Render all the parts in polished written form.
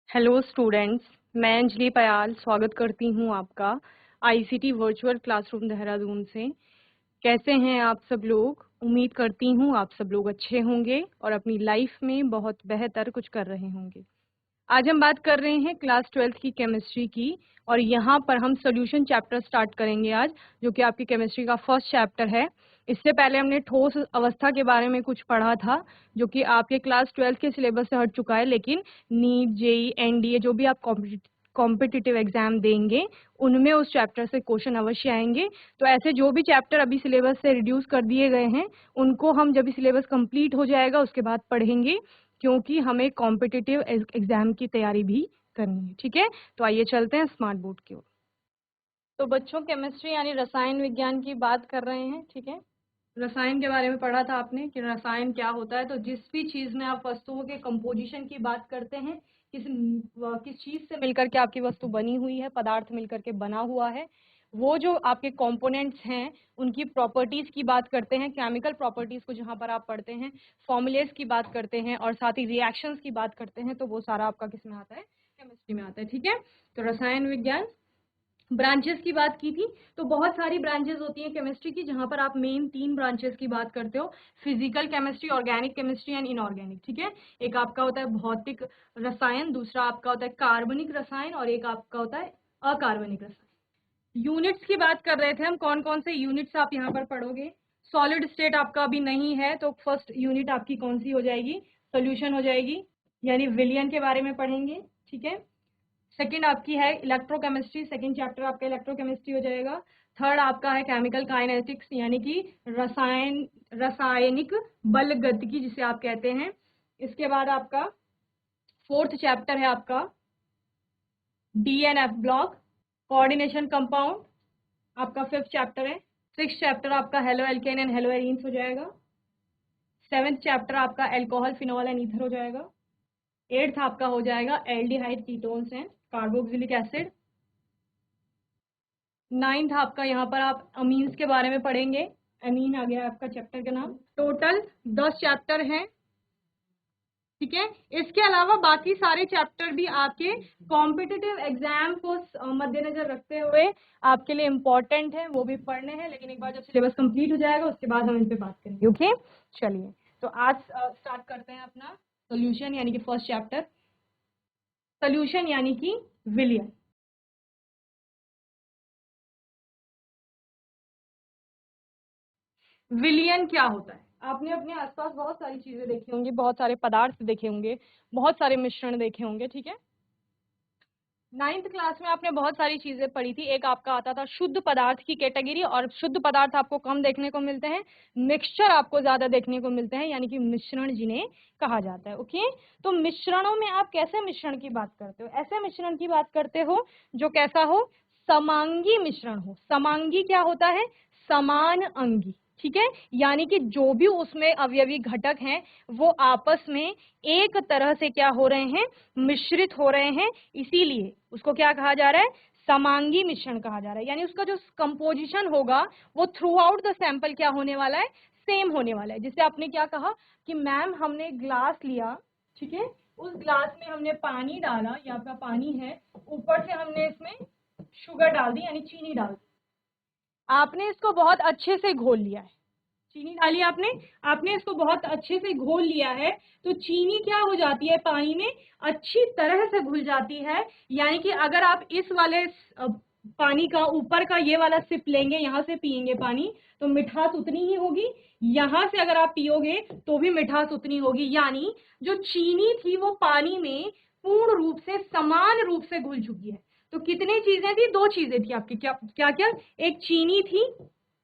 Hello students, मैं अंजलि पयाल स्वागत करती हूं आपका आईसीटी वर्चुअल क्लासरूम देहरादून से। कैसे हैं आप सब लोग? उम्मीद करती हूं आप सब लोग अच्छे होंगे और अपनी लाइफ में बहुत बेहतर कुछ कर रहे होंगे। आज हम बात कर रहे हैं क्लास 12th की केमिस्ट्री की और यहाँ पर हम सोल्यूशन चैप्टर स्टार्ट करेंगे आज, जो कि आपकी केमिस्ट्री का फर्स्ट चैप्टर है। इससे पहले हमने ठोस अवस्था के बारे में कुछ पढ़ा था, जो कि आपके क्लास 12th के सिलेबस से हट चुका है, लेकिन नीट, जेई, एनडीए जो भी आप कॉम्पिटिटिव एग्जाम देंगे उनमें उस चैप्टर से क्वेश्चन अवश्य आएंगे। तो ऐसे जो भी चैप्टर अभी सिलेबस से रिड्यूस कर दिए गए हैं उनको हम जब सिलेबस कंप्लीट हो जाएगा उसके बाद पढ़ेंगे, क्योंकि हमें कॉम्पिटिटिव एग्जाम की तैयारी भी करनी है। ठीक है, तो आइए चलते हैं स्मार्ट बोर्ड की ओर। तो बच्चों, केमिस्ट्री यानी रसायन विज्ञान की बात कर रहे हैं। ठीक है, रसायन के बारे में पढ़ा था आपने कि रसायन क्या होता है। तो जिस भी चीज में आप वस्तुओं के कंपोजिशन की बात करते हैं, किस चीज से मिलकर के आपकी वस्तु बनी हुई है, पदार्थ मिलकर के बना हुआ है, वो जो आपके कंपोनेंट्स हैं उनकी प्रॉपर्टीज की बात करते हैं, केमिकल प्रॉपर्टीज को जहां पर आप पढ़ते हैं, फॉर्मुलेस की बात करते हैं और साथ ही रिएक्शंस की बात करते हैं, तो वो सारा आपका किस में आता है? केमिस्ट्री में आता है। ठीक है, तो रसायन विज्ञान। ब्रांचेस की बात की थी, तो बहुत सारी ब्रांचेस होती हैं केमिस्ट्री की, जहां पर आप मेन 3 ब्रांचेस की बात करते हो: physical chemistry, organic chemistry and inorganic. ठीक है, एक आपका होता है भौतिक रसायन, दूसरा आपका होता है कार्बनिक रसायन और एक आपका होता है अकार्बनिक रसायन। यूनिट्स की बात कर रहे थे हम, कौन कौन से यूनिट्स आप यहाँ पर पढ़ोगे। सॉलिड स्टेट आपका अभी नहीं है, तो फर्स्ट यूनिट आपकी कौन सी हो जाएगी? सोल्यूशन हो जाएगी, यानी विलियन के बारे में पढ़ेंगे। ठीक है, सेकंड आपकी है इलेक्ट्रोकेमिस्ट्री, सेकंड चैप्टर आपका इलेक्ट्रोकेमिस्ट्री हो जाएगा। थर्ड आपका है केमिकल काइनेटिक्स, यानी कि रासायनिक बल गतिकी जिसे आप कहते हैं। इसके बाद आपका फोर्थ चैप्टर है आपका डीएनएफ ब्लॉक, कोऑर्डिनेशन कंपाउंड, आपका फिफ्थ चैप्टर है। सिक्स चैप्टर आपका halo alkane and hello arenes हो जाएगा। सेवेंथ चैप्टर आपका एल्कोहल, फिनॉल एंड ईथर हो जाएगा। एट्थ आपका हो जाएगा aldehyde, ketones and carboxylic acid. Ninth आपका यहाँ पर आप अमीन्स के बारे में पढ़ेंगे, अमीन आ गया आपका चैप्टर का नाम। टोटल 10 चैप्टर हैं। ठीक है, इसके अलावा बाकी सारे चैप्टर भी आपके कॉम्पिटिटिव एग्जाम को मद्देनजर रखते हुए आपके लिए इम्पोर्टेंट है, वो भी पढ़ने हैं, लेकिन एक बार जब सिलेबस कंप्लीट हो जाएगा उसके बाद हम इन पे बात करेंगे। ओके, चलिए तो आज स्टार्ट करते हैं अपना सोल्यूशन यानी कि फर्स्ट चैप्टर, सोल्यूशन यानी कि विलियन। विलियन क्या होता है? आपने अपने आसपास बहुत सारी चीजें देखी होंगी, बहुत सारे पदार्थ देखे होंगे, बहुत सारे मिश्रण देखे होंगे। ठीक है, 9th क्लास में आपने बहुत सारी चीजें पढ़ी थी। एक आपका आता था शुद्ध पदार्थ की कैटेगरी, और शुद्ध पदार्थ आपको कम देखने को मिलते हैं, मिक्सचर आपको ज्यादा देखने को मिलते हैं, यानी कि मिश्रण जिन्हें कहा जाता है। ओके, तो मिश्रणों में आप कैसे मिश्रण की बात करते हो? ऐसे मिश्रण की बात करते हो जो कैसा हो? समांगी मिश्रण हो। समांगी क्या होता है? समान अंगी। ठीक है, यानी कि जो भी उसमें अवयवी घटक हैं वो आपस में एक तरह से क्या हो रहे हैं? मिश्रित हो रहे हैं, इसीलिए उसको क्या कहा जा रहा है? समांगी मिश्रण कहा जा रहा है। यानी उसका जो कंपोजिशन होगा वो थ्रू आउट द सैंपल क्या होने वाला है? सेम होने वाला है। जिससे आपने क्या कहा कि मैम हमने ग्लास लिया, ठीक है, उस ग्लास में हमने पानी डाला, ये आपका पानी है, ऊपर से हमने इसमें शुगर डाल दी यानी चीनी डाल दी, आपने इसको बहुत अच्छे से घोल लिया है। चीनी डाली आपने, आपने इसको बहुत अच्छे से घोल लिया है, तो चीनी क्या हो जाती है? पानी में अच्छी तरह से घुल जाती है। यानी कि अगर आप इस वाले पानी का ऊपर का ये वाला सिप लेंगे, यहाँ से पियेंगे पानी, तो मिठास उतनी ही होगी। यहाँ से अगर आप पियोगे तो भी मिठास उतनी होगी। यानी जो चीनी थी वो पानी में पूर्ण रूप से समान रूप से घुल चुकी है। तो कितनी चीजें थी? 2 चीजें थी आपकी। क्या क्या क्या? एक चीनी थी,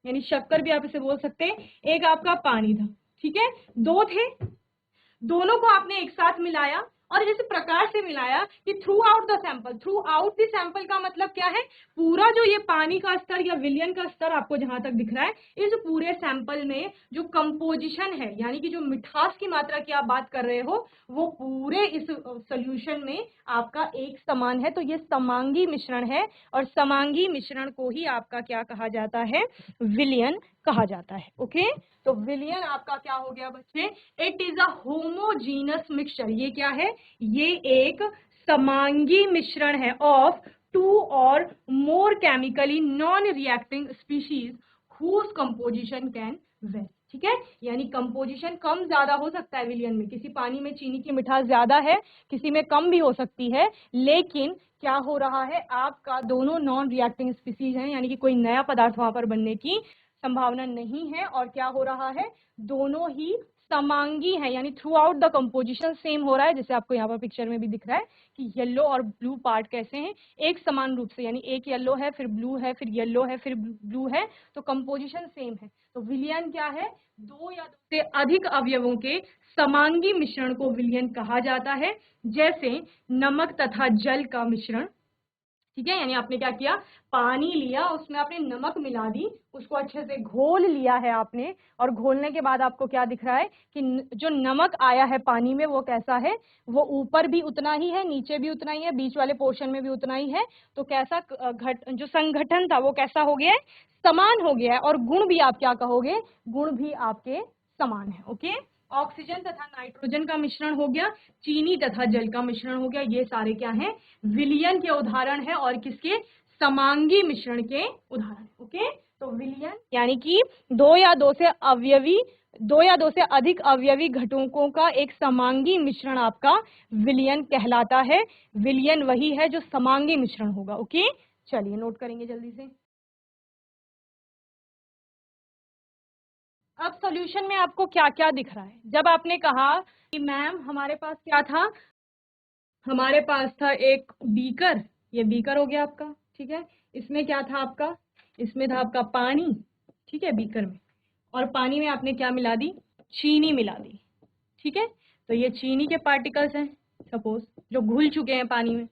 यानी शक्कर भी आप इसे बोल सकते हैं, एक आपका पानी था। ठीक है, 2 थे, दोनों को आपने एक साथ मिलाया, और इस प्रकार से मिलाया कि through out the sample, through out the sample का मतलब क्या है? पूरा जो ये पानी का स्तर या विलियन का स्तर आपको जहां तक दिख रहा है, इस पूरे सैंपल में जो कंपोजिशन है, यानी कि जो मिठास की मात्रा की आप बात कर रहे हो, वो पूरे इस सोल्यूशन में आपका एक समान है। तो ये समांगी मिश्रण है, और समांगी मिश्रण को ही आपका क्या कहा जाता है? विलियन कहा जाता है। ओके, तो विलियन आपका क्या हो गया बच्चे? It is a homogeneous mixture. ये क्या है? ये एक समांगी मिश्रण है of two or more chemically non reacting species whose composition can vary, ठीक है, यानी कंपोजिशन कम ज्यादा हो सकता है विलियन में, किसी पानी में चीनी की मिठास ज्यादा है, किसी में कम भी हो सकती है, लेकिन क्या हो रहा है आपका दोनों नॉन रिएक्टिंग स्पीसीज हैं, यानी कि कोई नया पदार्थ वहां पर बनने की संभावना नहीं है, और क्या हो रहा है दोनों ही समांगी है, यानी through out the composition same हो रहा है, जैसे आपको यहाँ पर पिक्चर में भी दिख रहा है कि येलो और ब्लू पार्ट कैसे हैं, एक समान रूप से, यानी एक येलो है फिर ब्लू है फिर येलो है फिर ब्लू है, तो कंपोजिशन सेम है। तो विलियन क्या है, दो या दो से अधिक अवयवों के समांगी मिश्रण को विलियन कहा जाता है, जैसे नमक तथा जल का मिश्रण, ठीक है, यानी आपने क्या किया, पानी लिया, उसमें आपने नमक मिला दी, उसको अच्छे से घोल लिया है आपने, और घोलने के बाद आपको क्या दिख रहा है कि जो नमक आया है पानी में वो कैसा है, वो ऊपर भी उतना ही है, नीचे भी उतना ही है, बीच वाले पोर्शन में भी उतना ही है, तो कैसा जो संगठन था वो कैसा हो गया है, समान हो गया है, और गुण भी आप क्या कहोगे, गुण भी आपके समान है। ओके, ऑक्सीजन तथा नाइट्रोजन का मिश्रण हो गया, चीनी तथा जल का मिश्रण हो गया, ये सारे क्या हैं, विलियन के उदाहरण है, और किसके, समांगी मिश्रण के उदाहरण। ओके, तो विलियन यानी कि दो या दो से अधिक अवयवी घटकों का एक समांगी मिश्रण आपका विलियन कहलाता है। विलियन वही है जो समांगी मिश्रण होगा। ओके, चलिए नोट करेंगे जल्दी से। अब सॉल्यूशन में आपको क्या क्या दिख रहा है, जब आपने कहा कि मैम हमारे पास क्या था, हमारे पास था एक बीकर, ये बीकर हो गया आपका, ठीक है, इसमें क्या था आपका, इसमें था आपका पानी, ठीक है, बीकर में, और पानी में आपने क्या मिला दी, चीनी मिला दी, ठीक है, तो ये चीनी के पार्टिकल्स हैं सपोज, जो घुल चुके हैं पानी में।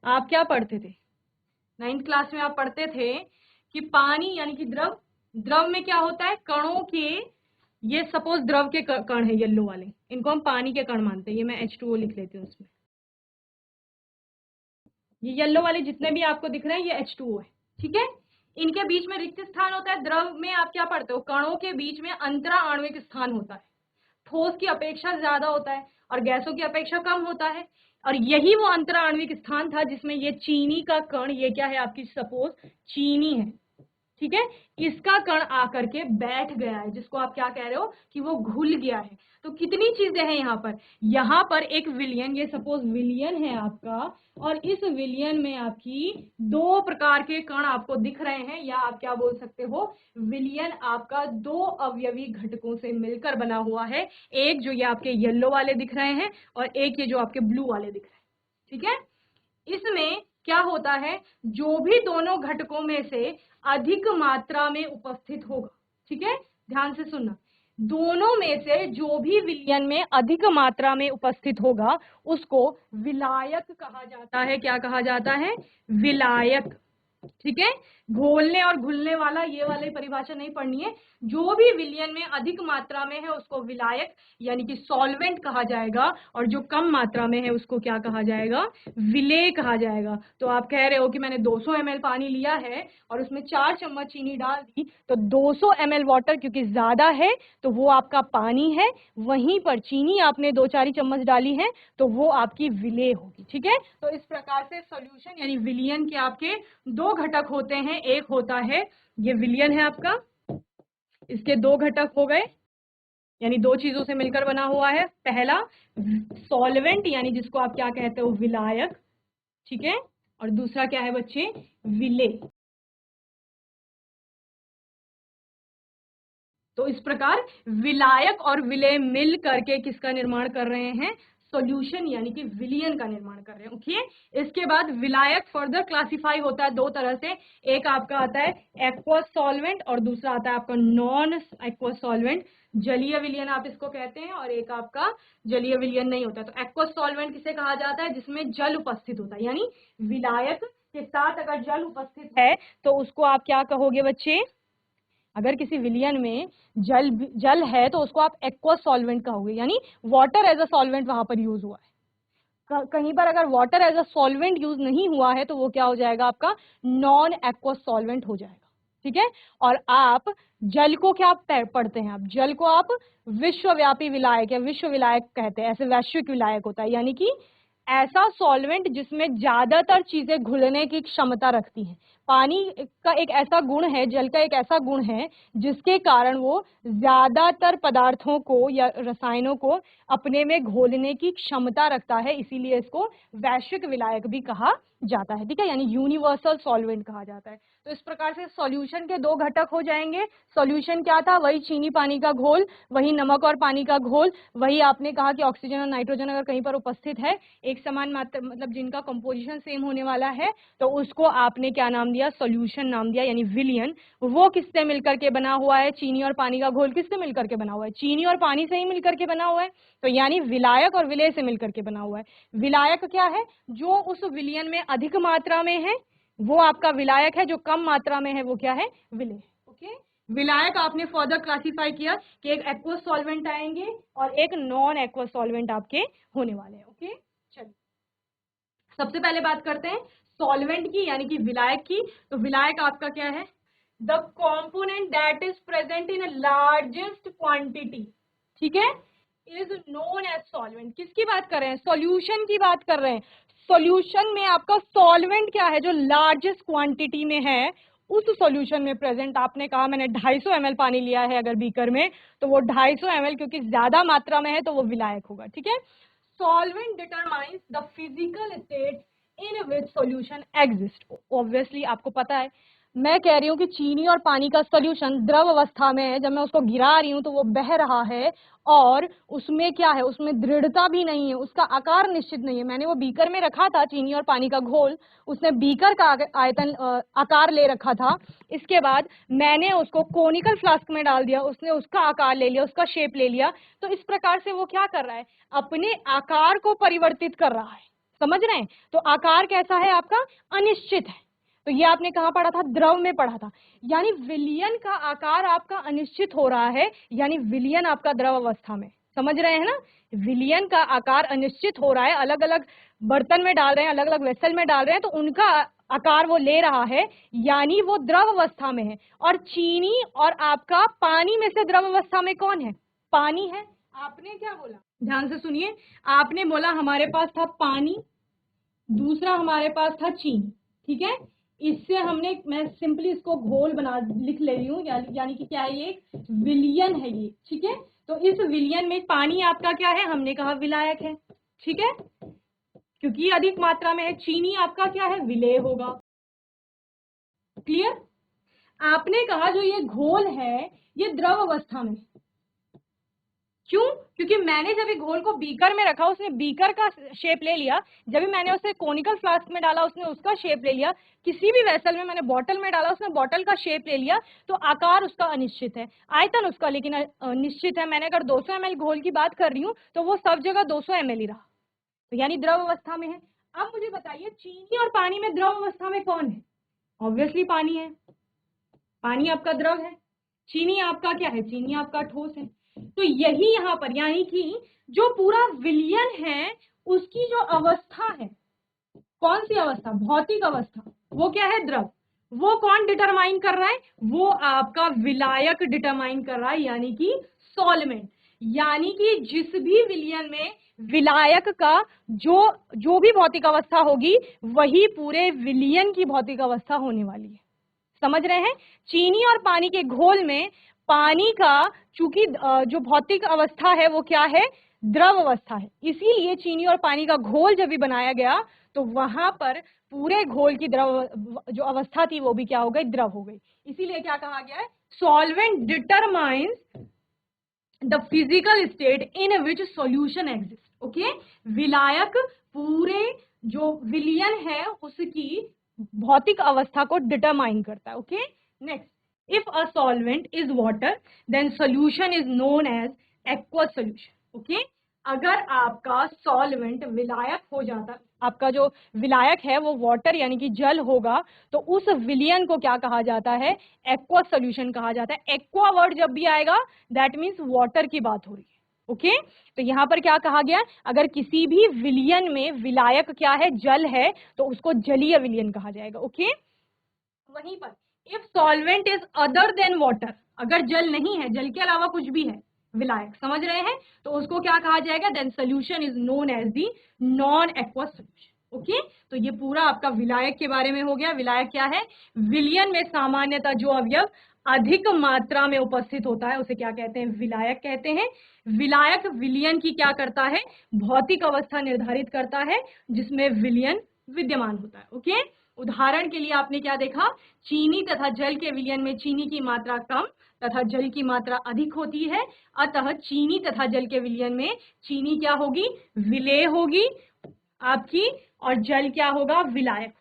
आप क्या पढ़ते थे, 9th क्लास में आप पढ़ते थे कि पानी यानी कि द्रव, द्रव में क्या होता है, कणों के, ये सपोज द्रव के कण है येलो वाले, इनको हम पानी के कण मानते हैं, ये मैं H2O लिख लेती हूँ उसमें, ये येलो वाले जितने भी आपको दिख रहे हैं ये H2O है, ठीक है, इनके बीच में रिक्त स्थान होता है। द्रव में आप क्या पढ़ते हो, कणों के बीच में अंतरा आणविक स्थान होता है, ठोस की अपेक्षा ज्यादा होता है और गैसों की अपेक्षा कम होता है, और यही वो अंतरा आणविक स्थान था जिसमें ये चीनी का कण, ये क्या है आपकी सपोज चीनी है, ठीक है, इसका कण आकर के बैठ गया है, जिसको आप क्या कह रहे हो कि वो घुल गया है। तो कितनी चीजें हैं यहाँ पर एक विलियन, ये सपोज विलियन है आपका, और इस विलियन में आपकी दो प्रकार के कण आपको दिख रहे हैं, या आप क्या बोल सकते हो, विलियन आपका दो अवयवी घटकों से मिलकर बना हुआ है, एक जो ये आपके येलो वाले दिख रहे हैं और एक ये जो आपके ब्लू वाले दिख रहे हैं, ठीक है। इसमें क्या होता है, जो भी दोनों घटकों में से अधिक मात्रा में उपस्थित होगा, ठीक है, ध्यान से सुनना, दोनों में से जो भी विलयन में अधिक मात्रा में उपस्थित होगा उसको विलायक कहा जाता है। क्या कहा जाता है, विलायक, ठीक है, घोलने और घुलने वाला ये वाली परिभाषा नहीं पढ़नी है, जो भी विलयन में अधिक मात्रा में है उसको विलायक यानी कि सॉल्वेंट कहा जाएगा, और जो कम मात्रा में है उसको क्या कहा जाएगा, विलेय कहा जाएगा। तो आप कह रहे हो कि मैंने 200 ml पानी लिया है और उसमें 4 चम्मच चीनी डाल दी, तो 200 ml वाटर क्योंकि ज्यादा है तो वो आपका पानी है, वहीं पर चीनी आपने 2-4 चम्मच डाली है तो वो आपकी विलेय होगी, ठीक है। तो इस प्रकार से सॉल्यूशन यानी विलियन के आपके दो घटक होते हैं, एक होता है ये विलियन है आपका, इसके दो घटक हो गए, यानी दो चीजों से मिलकर बना हुआ है, पहला सॉल्वेंट यानी जिसको आप क्या कहते हो विलायक, ठीक है, और दूसरा क्या है बच्चे, विलेय। तो इस प्रकार विलायक और विलेय मिल करके किसका निर्माण कर रहे हैं, सॉल्यूशन यानी कि विलियन का निर्माण कर रहे हैं। ओके, इसके बाद विलायक फर्दर क्लासिफाई होता है दो तरह से, एक आपका आता है एक्वस सॉल्वेंट और दूसरा आता है आपका नॉन एक्वस सॉल्वेंट, जलीय विलियन आप इसको कहते हैं, और एक आपका जलीय विलियन नहीं होता। तो एक्वस सॉल्वेंट किसे कहा जाता है, जिसमें जल उपस्थित होता है, यानी विलायक के साथ अगर जल उपस्थित है तो उसको आप क्या कहोगे बच्चे, अगर किसी विलियन में जल है तो उसको आप एक्वस सॉल्वेंट कहोगे, यानी वाटर एज अ सॉल्वेंट वहां पर यूज हुआ है। कहीं पर अगर water as a solvent use नहीं हुआ है तो वो क्या हो जाएगा आपका नॉन एक्वस सॉल्वेंट हो जाएगा। ठीक है। और आप जल को क्या पढ़ते हैं, आप जल को आप विश्वव्यापी विलायक या विश्व विलायक कहते हैं, ऐसे वैश्विक विलायक होता है, यानी कि ऐसा सॉल्वेंट जिसमें ज्यादातर चीजें घुलने की क्षमता रखती हैं। पानी का एक ऐसा गुण है, जल का एक ऐसा गुण है जिसके कारण वो ज्यादातर पदार्थों को या रसायनों को अपने में घोलने की क्षमता रखता है, इसीलिए इसको वैश्विक विलायक भी कहा जाता है, ठीक है, यानी यूनिवर्सल सॉल्वेंट कहा जाता है। तो इस प्रकार से सॉल्यूशन के दो घटक हो जाएंगे। सॉल्यूशन क्या था, वही चीनी पानी का घोल, वही नमक और पानी का घोल, वही आपने कहा कि ऑक्सीजन और नाइट्रोजन अगर कहीं पर उपस्थित है एक समान मात्रा, मतलब जिनका कंपोजिशन सेम होने वाला है, तो उसको आपने क्या नाम दिया, सॉल्यूशन नाम दिया, यानी विलियन। वो किससे मिलकर के बना हुआ है, चीनी और पानी का घोल किससे मिलकर के बना हुआ है, चीनी और पानी से ही मिलकर के बना हुआ है, तो यानी विलायक और विलेय से मिलकर के बना हुआ है। विलायक क्या है, जो उस विलियन में अधिक मात्रा में है वो आपका विलायक है, जो कम मात्रा में है वो क्या है, विलेय। ओके, विलायक आपने फर्दर क्लासिफाई किया कि एक एक्वस सॉल्वेंट आएंगे और एक नॉन एक्वस सॉल्वेंट आपके होने वाले हैं। ओके, चलिए सबसे पहले बात करते हैं सॉल्वेंट की, यानी कि विलायक की। तो विलायक आपका क्या है, the component that is present in largest quantity, ठीक है, इज नोन एज सॉल्वेंट। किसकी बात कर रहे हैं, सॉल्यूशन की बात कर रहे हैं। सॉल्यूशन में आपका सॉल्वेंट क्या है, जो लार्जेस्ट क्वांटिटी में है, उस सॉल्यूशन में प्रेजेंट। आपने कहा मैंने 250 ml पानी लिया है अगर बीकर में, तो वो 250 ml क्योंकि ज्यादा मात्रा में है तो वो विलायक होगा, ठीक है। Solvent determines the physical state in which solution exist. Obviously आपको पता है, मैं कह रही हूँ कि चीनी और पानी का सॉल्यूशन द्रव अवस्था में है, जब मैं उसको गिरा रही हूँ तो वो बह रहा है और उसमें क्या है, उसमें दृढ़ता भी नहीं है, उसका आकार निश्चित नहीं है। मैंने वो बीकर में रखा था चीनी और पानी का घोल, उसने बीकर का आयतन आकार ले रखा था, इसके बाद मैंने उसको कोनिकल फ्लास्क में डाल दिया, उसने उसका आकार ले लिया, उसका शेप ले लिया। तो इस प्रकार से वो क्या कर रहा है, अपने आकार को परिवर्तित कर रहा है, समझ रहे हैं। तो आकार कैसा है आपका, अनिश्चित है। तो ये आपने कहाँ पढ़ा था, द्रव में पढ़ा था, यानी विलियन का आकार आपका अनिश्चित हो रहा है, यानी विलियन आपका द्रव अवस्था में, समझ रहे हैं ना, विलियन का आकार अनिश्चित हो रहा है, अलग अलग बर्तन में डाल रहे हैं, अलग अलग वेसल में डाल रहे हैं, तो उनका आकार वो ले रहा है, यानी वो द्रव अवस्था में है। और चीनी और आपका पानी में से द्रव अवस्था में कौन है, पानी है। आपने क्या बोला, ध्यान से सुनिए, आपने बोला हमारे पास था पानी, दूसरा हमारे पास था चीनी, ठीक है। इससे हमने, मैं सिंपली इसको घोल बना लिख ले रही हूँ, यानी कि क्या है, ये एक विलियन है ये, ठीक है। तो इस विलियन में पानी आपका क्या है, हमने कहा विलायक है, ठीक है, क्योंकि अधिक मात्रा में है। चीनी आपका क्या है, विलेय होगा, क्लियर। आपने कहा जो ये घोल है ये द्रव अवस्था में, क्यों, क्योंकि मैंने जब घोल को बीकर में रखा उसने बीकर का शेप ले लिया, जब भी मैंने उसे कोनिकल फ्लास्क में डाला उसने उसका शेप ले लिया, किसी भी वेसल में मैंने बॉटल में डाला उसने बॉटल का शेप ले लिया, तो आकार उसका अनिश्चित है, आयतन उसका लेकिन निश्चित है। मैंने अगर 200 ml घोल की बात कर रही हूँ तो वो सब जगह 200 ml ही रहा, तो यानी द्रव अवस्था में है। अब मुझे बताइए चीनी और पानी में द्रव अवस्था में कौन है, ऑब्वियसली पानी है, पानी आपका द्रव है, चीनी आपका क्या है, चीनी आपका ठोस है। तो यही यहाँ पर, यानी कि जो पूरा विलियन है उसकी जो अवस्था है, कौन सी अवस्था, भौतिक अवस्था, वो क्या है, द्रव। वो कौन डिटरमाइन कर रहा है, वो आपका विलायक डिटरमाइन कर रहा है, यानी कि सॉल्वेंट। यानी कि जिस भी विलियन में विलायक का जो भी भौतिक अवस्था होगी वही पूरे विलियन की भौतिक अवस्था होने वाली है, समझ रहे हैं। चीनी और पानी के घोल में पानी का चूंकि जो भौतिक अवस्था है वो क्या है, द्रव अवस्था है, इसीलिए चीनी और पानी का घोल जब भी बनाया गया तो वहां पर पूरे घोल की द्रव जो अवस्था थी वो भी क्या हो गई, द्रव हो गई। इसीलिए क्या कहा गया है, solvent determines the physical state in which solution exist. Okay, विलायक पूरे जो विलियन है उसकी भौतिक अवस्था को डिटरमाइन करता है। Okay, next, if a solvent is water then solution is known as aqueous solution. Okay, अगर आपका सॉल्वेंट विलायक हो जाता, आपका जो विलायक है वो वाटर यानी कि जल होगा, तो उस विलियन को क्या कहा जाता है, एक्वस सॉल्यूशन कहा जाता है। एक्वा वर्ड जब भी आएगा दैट मीन्स वाटर की बात हो रही है। ओके, तो यहां पर क्या कहा गया, अगर किसी भी विलियन में विलायक क्या है, जल है, तो उसको जलीय विलियन कहा जाएगा। ओके, वहीं पर if solvent is other than water, अगर जल नहीं है, जल के अलावा कुछ भी है विलायक, समझ रहे हैं, तो उसको क्या कहा जाएगा, then solution is known as the non aqueous solution. Okay, तो ये पूरा आपका विलायक के बारे में हो गया। विलायक क्या है, विलयन में सामान्यतः जो अवयव अधिक मात्रा में उपस्थित होता है उसे क्या कहते हैं, विलायक कहते हैं। विलायक विलयन की क्या करता है, भौतिक अवस्था निर्धारित करता है जिसमें विलयन विद्यमान होता है। ओके, उदाहरण के लिए आपने क्या देखा, चीनी तथा जल के विलयन में चीनी की मात्रा कम तथा जल की मात्रा अधिक होती है, अतः चीनी तथा जल के विलयन में चीनी क्या होगी, विलेय होगी आपकी, और जल क्या होगा, विलायक।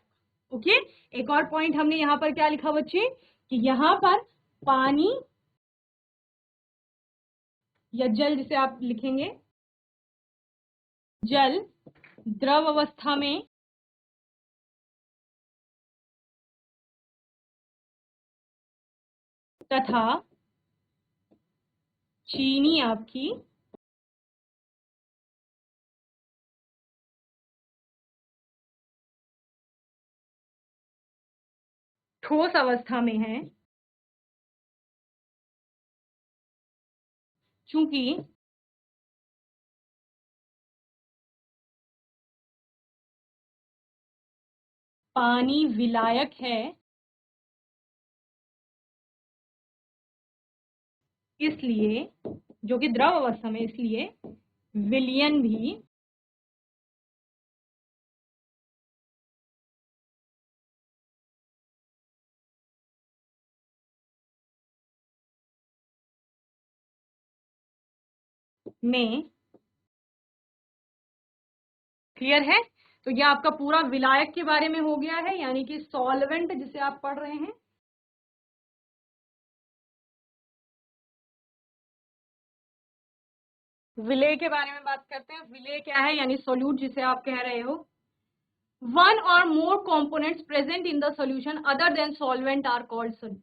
ओके, एक और पॉइंट हमने यहां पर क्या लिखा बच्चे, कि यहां पर पानी या जल, जिसे आप लिखेंगे जल द्रव अवस्था में तथा चीनी आपकी ठोस अवस्था में है। चूंकि पानी विलायक है, इसलिए जो कि द्रव अवस्था में, इसलिए विलयन भी में, क्लियर है। तो यह आपका पूरा विलायक के बारे में हो गया है, यानी कि सॉल्वेंट जिसे आप पढ़ रहे हैं। विलेय के बारे में बात करते हैं। विलेय क्या है, यानी सोल्यूट जिसे आप कह रहे हो। One or more components present in the solution other than solvent are called solute.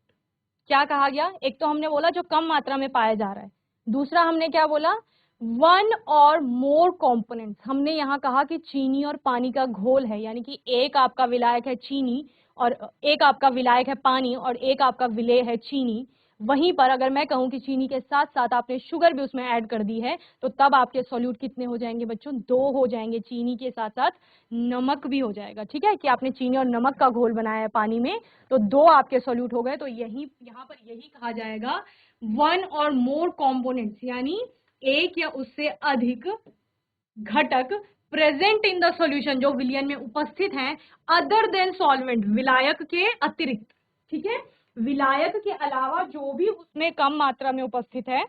क्या कहा गया, एक तो हमने बोला जो कम मात्रा में पाया जा रहा है, दूसरा हमने क्या बोला, वन और मोर कंपोनेंट्स। हमने यहाँ कहा कि चीनी और पानी का घोल है, यानी कि एक आपका विलायक है चीनी और एक आपका विलायक है पानी और एक आपका विलेय है चीनी। वहीं पर अगर मैं कहूं कि चीनी के साथ साथ आपने शुगर भी उसमें ऐड कर दी है, तो तब आपके सॉल्यूट कितने हो जाएंगे बच्चों, दो हो जाएंगे। चीनी के साथ साथ नमक भी हो जाएगा। ठीक है, कि आपने चीनी और नमक का घोल बनाया है पानी में, तो दो आपके सॉल्यूट हो गए। तो यही यहाँ पर यही कहा जाएगा वन और मोर कंपोनेंट्स, यानी एक या उससे अधिक घटक प्रेजेंट इन द सॉल्यूशन, जो विलयन में उपस्थित हैं, अदर देन सॉल्वेंट, विलायक के अतिरिक्त। ठीक है, विलायक के अलावा जो भी उसमें कम मात्रा में उपस्थित है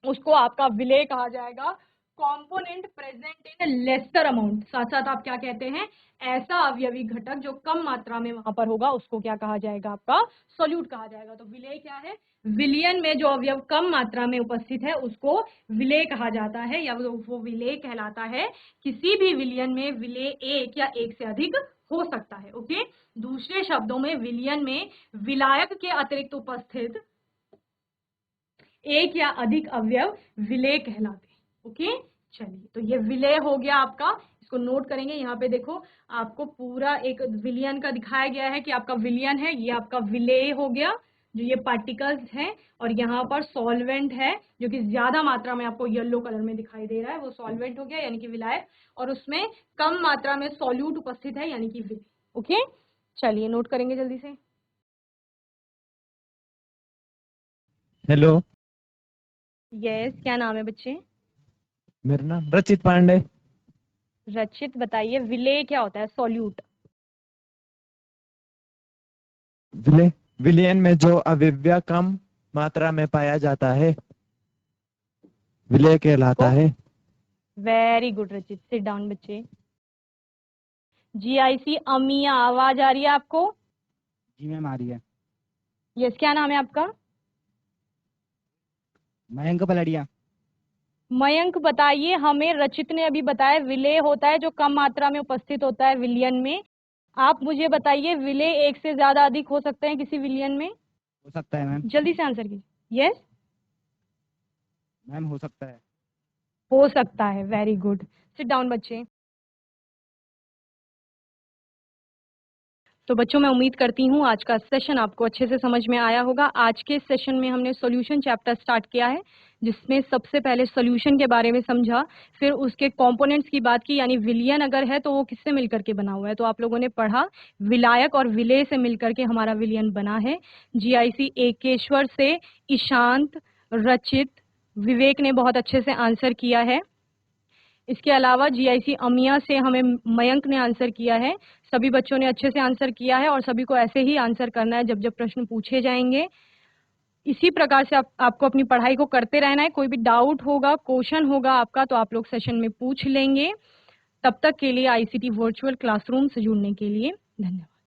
उसको आपका विलेय कहा जाएगा। Component present in lesser amount, साथ साथ आप क्या कहते हैं, ऐसा अवयवी घटक जो कम मात्रा में वहां पर होगा उसको क्या कहा जाएगा, आपका सोल्यूट कहा जाएगा। तो विलेय क्या है, विलयन में जो अवयव कम मात्रा में उपस्थित है उसको विलेय कहा जाता है, या वो विलेय कहलाता है। किसी भी विलयन में विलेय एक या एक से अधिक हो सकता है। ओके, दूसरे शब्दों में विलयन में विलायक के अतिरिक्त उपस्थित एक या अधिक अवयव विलेय कहलाते हैं। ओके, चलिए, तो ये विलेय हो गया आपका, इसको नोट करेंगे। यहाँ पे देखो, आपको पूरा एक विलयन का दिखाया गया है कि आपका विलयन है, ये आपका विलेय हो गया, जो ये पार्टिकल्स हैं, और यहाँ पर सॉल्वेंट है जो कि ज्यादा मात्रा में आपको येलो कलर में दिखाई दे रहा है, वो सॉल्वेंट हो गया यानी कि विलायक, और उसमें कम मात्रा में सॉल्यूट उपस्थित है यानी कि विलेय। ओके, चलिए नोट करेंगे जल्दी से। हेलो, यस, क्या नाम है बच्चे? मेरा नाम रचित पांडे। रचित, बताइए विलेय क्या होता है, सॉल्यूट। विलय विलयन में जो अविव्या कम मात्रा में पाया जाता है विलय कहलाता है। वेरी गुड रचित, सिट डाउन बच्चे। GIC अमिया, आवाज आ रही है आपको? जी मैम आ रही है। यस, क्या नाम है आपका? मयंक पलड़िया। मयंक, बताइए हमें, रचित ने अभी बताया विलेय होता है जो कम मात्रा में उपस्थित होता है विलयन में। आप मुझे बताइए, विलेय एक से ज्यादा अधिक हो सकते हैं किसी विलयन में? हो सकता है मैम। जल्दी से आंसर कीजिए। यस, मैम हो सकता है। हो सकता है, वेरी गुड। सिट डाउन बच्चे। तो बच्चों, मैं उम्मीद करती हूँ आज का सेशन आपको अच्छे से समझ में आया होगा। आज के सेशन में हमने सॉल्यूशन चैप्टर स्टार्ट किया है, जिसमें सबसे पहले सॉल्यूशन के बारे में समझा, फिर उसके कंपोनेंट्स की बात की, यानी विलयन अगर है तो वो किससे मिलकर के बना हुआ है। तो आप लोगों ने पढ़ा विलायक और विलेय से मिलकर के हमारा विलयन बना है। जीआईसी एकेश्वर से ईशांत, रचित, विवेक ने बहुत अच्छे से आंसर किया है। इसके अलावा जीआईसी अमिया से हमें मयंक ने आंसर किया है। सभी बच्चों ने अच्छे से आंसर किया है और सभी को ऐसे ही आंसर करना है जब जब प्रश्न पूछे जाएंगे। इसी प्रकार से आपको अपनी पढ़ाई को करते रहना है। कोई भी डाउट होगा, क्वेश्चन होगा आपका, तो आप लोग सेशन में पूछ लेंगे। तब तक के लिए आईसीटी वर्चुअल क्लासरूम से जुड़ने के लिए धन्यवाद।